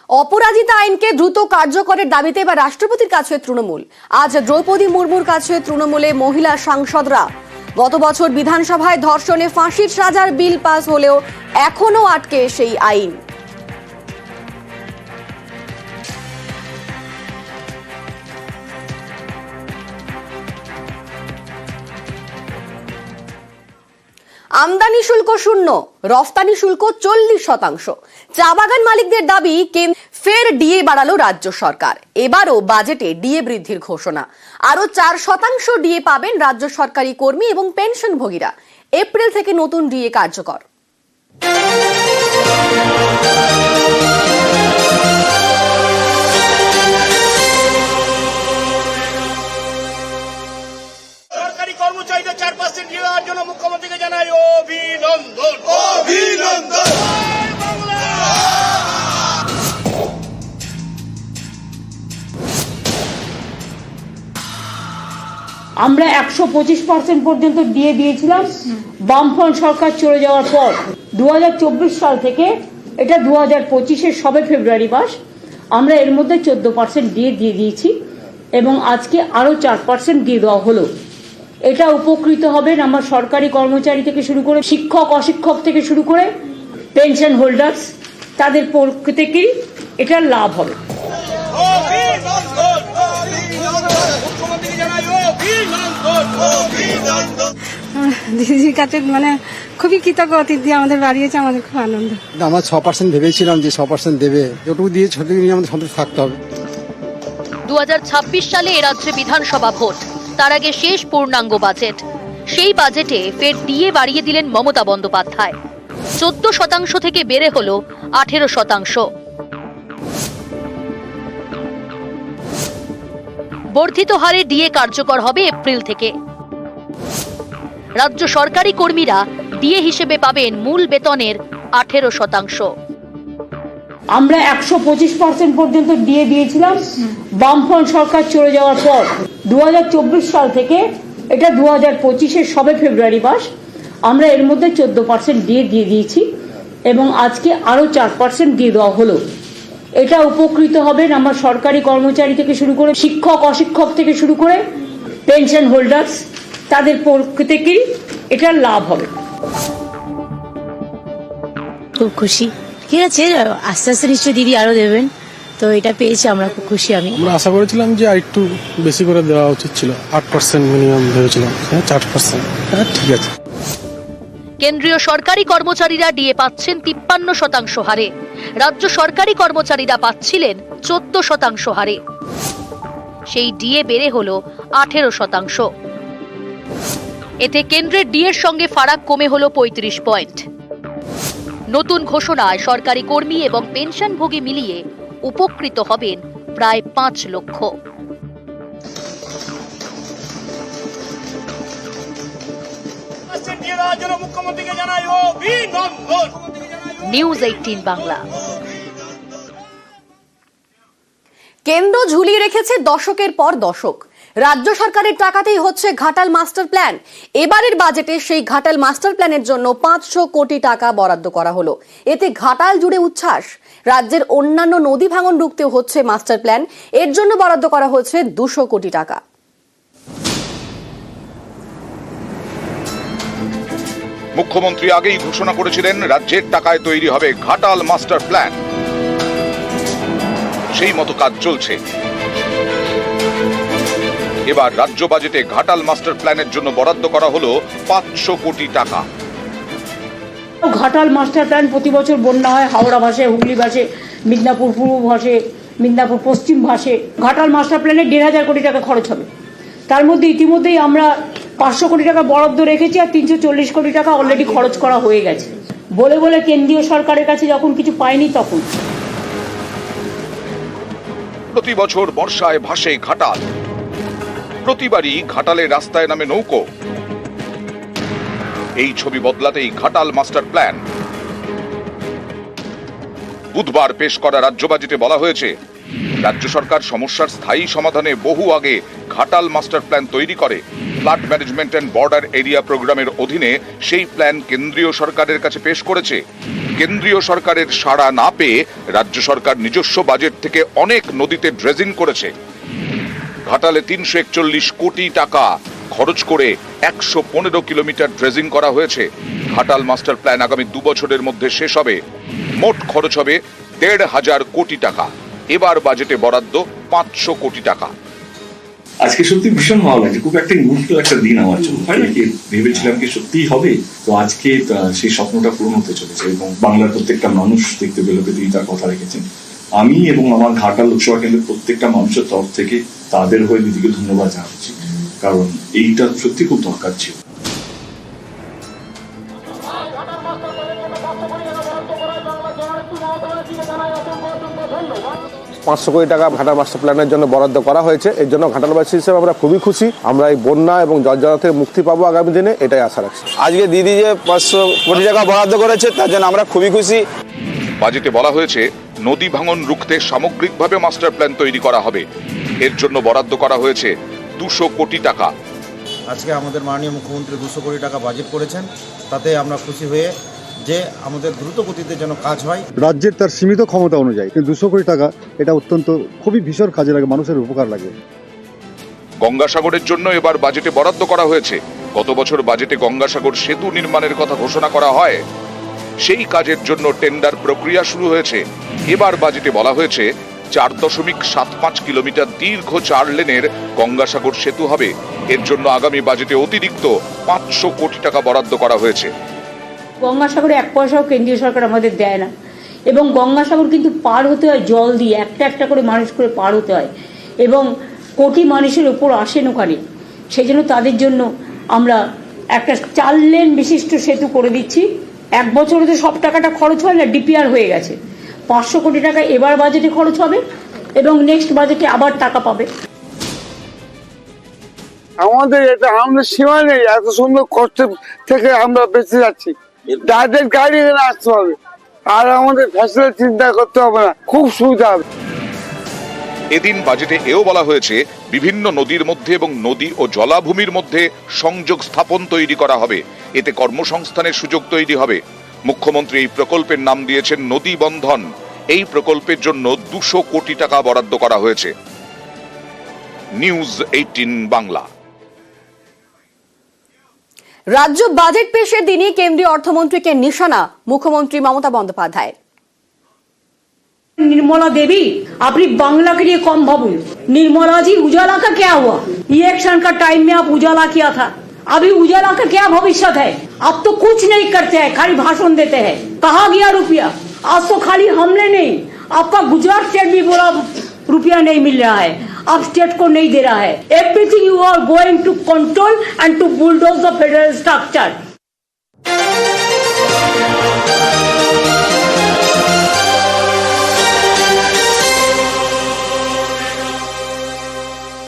অপরাজিতা আইনকে দ্রুত কার্যকরের দাবিতে এবার রাষ্ট্রপতির কাছে তৃণমূল। আজ দ্রৌপদী মুর্মুর কাছে তৃণমূলে মহিলা সাংসদরা। গত বছর বিধানসভায় ধর্ষণে ফাঁসির সাজার বিল পাস হলেও এখনো আটকে সেই আইন। আমদানি শুল্ক শূন্য, রফতানি শুল্ক 40%। চা বাগান মালিকদের দাবি ফের ডিএ বাড়ালো রাজ্য সরকার। এবারও বাজেটে ডিএ বৃদ্ধির ঘোষণা। আরো 4% ডিএ পাবেন রাজ্য সরকারি কর্মী এবং পেনশনভোগীরা। এপ্রিল থেকে নতুন ডিএ কার্যকর। কর্মচারীদের 4% ডিএ দেওয়ার জন্য মুখ্যমন্ত্রীকে জানাই অভিনন্দন। অভিনন্দন। আমরা 125% পর্যন্ত ডিএ দিয়েছিলাম বামফ্রন্ট সরকার চলে যাওয়ার পর। 2024 সাল থেকে এটা 2025-এর সবে ফেব্রুয়ারি মাস আমরা এর মধ্যে 14% ডিএ দিয়ে দিয়েছি এবং আজকে আরো 4% দিয়ে দেওয়া হলো। এটা উপকৃত হবেন আমার সরকারি কর্মচারী থেকে শুরু করে শিক্ষক অশিক্ষক থেকে শুরু করে পেনশন হোল্ডার্স, তাদের প্রত্যেকেরই এটার লাভ হবে। দিদির কাছে খুবই কৃতজ্ঞ, অতিথি আমাদের বাড়িয়েছে, আমাদের খুব আনন্দ। আমরা 6% ভেবেছিলাম যে 6% দেবে, এটুকু দিয়ে ছোট নিয়ে আমাদের সন্তুষ্ট থাকতে হবে। 2026 সালে এ রাজ্যে বিধানসভা ভোট, তার আগে শেষ পূর্ণাঙ্গ বাজেট। সেই বাজেটে ফের ডিএ বাড়িয়ে দিলেন মমতা বন্দ্যোপাধ্যায়। 14% থেকে বেড়ে হলো 18%। বর্ধিত হারে ডিএ কার্যকর হবে এপ্রিল থেকে। রাজ্য সরকারি কর্মীরা ডিএ হিসেবে পাবেন মূল বেতনের 18%। আমরা 125% পর্যন্ত ডিএ দিয়েছিলাম বামফ্রন্ট সরকার চলে যাওয়ার পর। 2024 সাল থেকে এটা 2025-এর সবে ফেব্রুয়ারি মাস আমরা এর মধ্যে 14% ডিএ দিয়ে দিয়েছি এবং আজকে আরো 4% দিয়ে দেওয়া হলো। এটা উপকৃত হবেন আমার সরকারি কর্মচারী থেকে শুরু করে শিক্ষক অশিক্ষক থেকে শুরু করে পেনশন হোল্ডার্স, তাদের প্রত্যেকেরই এটার লাভ হবে। খুব খুশি। ঠিক আছে, আস্তে আস্তে নিশ্চয়ই দিদি আরো দেবেন, তো এটা পেয়েছি আমরা খুব খুশি। আমরা আশা করেছিলাম যে আরেকটু বেশি করে দেওয়া উচিত ছিল, 8% মিনিমাম ভেবেছিলাম, 4%। ঠিক আছে। কেন্দ্রীয় সরকারি কর্মচারীরা ডিএ পাচ্ছেন 53% হারে, রাজ্য সরকারি কর্মচারীরা পাচ্ছিলেন 14% হারে। সেই ডিএ বেড়ে হলো 18%। এতে কেন্দ্রের ডিএর সঙ্গে ফারাক কমে হলো 35 পয়েন্ট। নতুন ঘোষণায় সরকারি কর্মী এবং পেনশনভোগী মিলিয়ে উপকৃত হবেন প্রায় 5 লক্ষ। নিউজ 18 বাংলা। কেন্দ্র ঝুলিয়ে রেখেছে দশকের পর দশক। রাজ্য সরকারের টাকাতেই হচ্ছে ঘাটাল মাস্টার প্ল্যান। এবারের বাজেটে সেই ঘাটাল মাস্টার প্ল্যানের জন্য 500 কোটি টাকা বরাদ্দ করা হলো। এতে ঘাটাল জুড়ে উচ্ছ্বাস। রাজ্যের অন্যান্য নদী ভাঙন রুখতেও হচ্ছে মাস্টার প্ল্যান। এর জন্য বরাদ্দ করা হচ্ছে 200 কোটি টাকা। মুখ্যমন্ত্রী আগেই ঘোষণা করেছিলেন রাজ্যের টাকায় তৈরি হবে ঘাটাল মাস্টার প্ল্যান। সেই মতো কাজ চলছে। এবার রাজ্য বাজেটে ঘাটাল মাস্টার প্ল্যানের জন্য বরাদ্দ করা হলো 500 কোটি টাকা। ঘাটাল মাস্টার প্ল্যান প্রতি বছর বন্যা হয়, হাওড়া ভাসে, হুগলি ভাসে, মিদনাপুর পূর্ব ভাসে, মিদনাপুর পশ্চিম ভাসে। ঘাটাল মাস্টার প্ল্যানে 1,500 কোটি টাকা খরচ হবে। তার মধ্যে ইতিমধ্যেই আমরা 500 কোটি টাকা বরাদ্দ রেখেছি আর 340 কোটি টাকা অলরেডি খরচ করা হয়ে গেছে। বলে বলে কেন্দ্রীয় সরকারের কাছে যখন কিছু পায়নি তখন। প্রতি বছর বর্ষায় ভাসে ঘাটাল, প্রতিবারই ঘাটালের রাস্তায় নামে নৌকো। এই ছবি বদলাতেই ঘাটাল মাস্টার প্ল্যান। বুধবার পেশ করা রাজ্য বাজেটে বলা হয়েছে, রাজ্য সরকার সমস্যার স্থায়ী সমাধানে বহু আগে ঘাটাল মাস্টার প্ল্যান তৈরি করে। Flood management and border area প্রোগ্রামের অধীনে সেই প্ল্যান কেন্দ্রীয় সরকারের কাছে পেশ করেছে। কেন্দ্রীয় সরকারের সাড়া না পেয়ে রাজ্য সরকার নিজস্ব বাজেট থেকে অনেক নদীতে ড্রেজিং করেছে। ঘাটালে 341 কোটি টাকা খরচ করে 115 কিলোমিটার ড্রেজিং করা হয়েছে। ঘাটাল মাস্টার প্ল্যান আগামী 2 বছরের মধ্যে শেষ হবে। মোট খরচ হবে 1,500 কোটি টাকা। এবার বাজেটে বরাদ্দ 500 কোটি টাকা। আজকে সত্যি ভীষণ ভালো লাগছে, খুব একটা ইমোশনাল একটা দিন আমার জন্য। হয় নাকি ভেবেছিলাম কি সত্যিই হবে, তো আজকে সেই স্বপ্নটা পূরণ হতে চলেছে এবং বাংলার প্রত্যেকটা মানুষ দেখতে পেল তিনি তার কথা রেখেছেন। আমি এবং আমার ঘাটাল লোকসভা কেন্দ্রের প্রত্যেকটা মানুষের তরফ থেকে তাদের হয়ে দিদিকে ধন্যবাদ জানাচ্ছি, কারণ এইটা সত্যি খুব দরকার ছিল। $500 কোটি টাকা ঘাটাল মাস্টার প্ল্যানের জন্য বরাদ্দ করা হয়েছে। এর জন্য ঘাটালবাসী হিসেবে আমরা খুবই খুশি। আমরা এই বন্যা এবং জলজলা থেকে মুক্তি পাবো আগামী দিনে, এটাই আশা রাখছি। আজকে দিদি যে 500 কোটি টাকা বরাদ্দ করেছে তার জন্য আমরা খুবই খুশি। বাজেটে বলা হয়েছে নদী ভাঙন রুখতে সামগ্রিকভাবে মাস্টার প্ল্যান তৈরি করা হবে। এর জন্য বরাদ্দ করা হয়েছে 200 কোটি টাকা। আজকে আমাদের মাননীয় মুখ্যমন্ত্রী 200 কোটি টাকা বাজেট করেছেন, তাতে আমরা খুশি হয়ে যে আমাদের দ্রুত গতিতে যেন কাজ হয়। রাজ্যের তার সীমিত ক্ষমতা অনুযায়ী 200 কোটি টাকা এটা অত্যন্ত খুবই ভীষণ কাজে লাগে, মানুষের উপকার লাগে। গঙ্গাসাগরের জন্য এবার বাজেটে বরাদ্দ করা হয়েছে। গত বছর বাজেটে গঙ্গাসাগর সেতু নির্মাণের কথা ঘোষণা করা হয়। সেই কাজের জন্য টেন্ডার প্রক্রিয়া শুরু হয়েছে। এবার বাজেটে বলা হয়েছে 4.75 কিলোমিটার দীর্ঘ 4 লেনের গঙ্গাসাগর সেতু হবে। এর জন্য আগামী বাজেটে অতিরিক্ত 500 কোটি টাকা বরাদ্দ করা হয়েছে। গঙ্গাসাগরে 1 পয়সাও কেন্দ্রীয় সরকার আমাদের দেয় না, এবং গঙ্গাসাগর কিন্তু পার হতে হয় জল দিয়ে, একটা একটা করে মানুষ করে পার হতে হয়, এবং কোটি মানুষের উপর আসেন ওখানে। সেই জন্য তাদের জন্য আমরা একটা 4 লেন বিশিষ্ট সেতু করে দিচ্ছি। 1 বছরে তো সব টাকাটা খরচ হয় না, ডিপিআর হয়ে গেছে। 500 কোটি টাকা এবার বাজেটে খরচ হবে এবং নেক্সট বাজেটে আবার টাকা পাবে। আমাদের এটা আমাদের সীমা নেই, এত সুন্দর কষ্ট থেকে আমরা বেঁচে যাচ্ছি। তাদের গাড়ি এখানে আসতে হবে, আর আমাদের ফ্যাসিলিটি চিন্তা করতে হবে না, খুব সুবিধা হবে। এদিন বাজেটে এও বলা হয়েছে বিভিন্ন নদীর মধ্যে এবং নদী ও জলাভূমির মধ্যে সংযোগ স্থাপন তৈরি করা হবে। এতে কর্মসংস্থানের সুযোগ তৈরি হবে। মুখ্যমন্ত্রী এই প্রকল্পের নাম দিয়েছেন নদী বন্ধন। এই প্রকল্পের জন্য 200 কোটি টাকা বরাদ্দ করা হয়েছে। নিউজ 18 বাংলা। রাজ্য বাজেট পেশের দিনই কেন্দ্রীয় অর্থমন্ত্রীকে নিশানা মুখ্যমন্ত্রী মমতা বন্দ্যোপাধ্যায়। निर्मला देवी, अपनी बांग्ला के लिए कम भावुन। निर्मला जी, उजाला का क्या हुआ? इलेक्शन का टाइम में आप उजाला किया था, अभी उजाला का क्या भविष्य है? अब तो कुछ नहीं करते हैं, खाली भाषण देते हैं। कहाँ गया रुपया? आज तो खाली हमने नहीं, आपका गुजरात स्टेट भी बोला रुपया नहीं मिल रहा है, अब स्टेट को नहीं दे रहा है। Everything you are going to control and to bulldoze the federal structure.